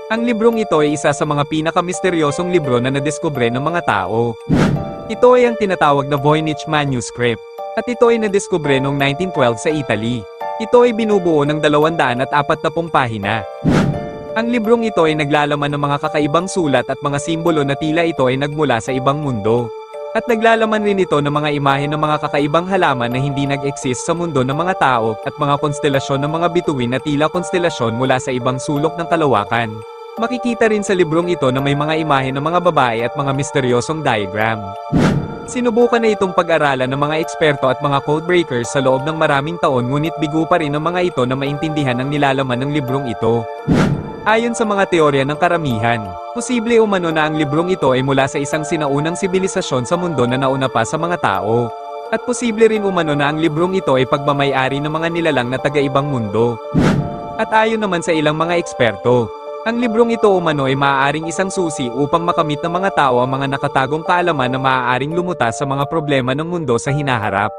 Ang librong ito ay isa sa mga pinakamisteryosong libro na nadiskubre ng mga tao. Ito ay ang tinatawag na Voynich Manuscript. At ito ay nadiskubre noong 1912 sa Italy. Ito ay binubuo ng 240 pahina. Ang librong ito ay naglalaman ng mga kakaibang sulat at mga simbolo na tila ito ay nagmula sa ibang mundo. At naglalaman rin ito ng mga imahe ng mga kakaibang halaman na hindi nag-exist sa mundo ng mga tao, at mga konstelasyon ng mga bituin na tila konstelasyon mula sa ibang sulok ng kalawakan. Makikita rin sa librong ito na may mga imahe ng mga babae at mga misteryosong diagram. Sinubukan na itong pag-aralan ng mga eksperto at mga codebreakers sa loob ng maraming taon, ngunit bigo pa rin ang mga ito na maintindihan ang nilalaman ng librong ito. Ayon sa mga teorya ng karamihan, posible umano na ang librong ito ay mula sa isang sinaunang sibilisasyon sa mundo na nauna pa sa mga tao. At posible rin umano na ang librong ito ay pagmamay-ari ng mga nilalang na taga-ibang mundo. At ayon naman sa ilang mga eksperto, ang librong ito umano ay maaaring isang susi upang makamit ng mga tao ang mga nakatagong kaalaman na maaaring lumutas sa mga problema ng mundo sa hinaharap.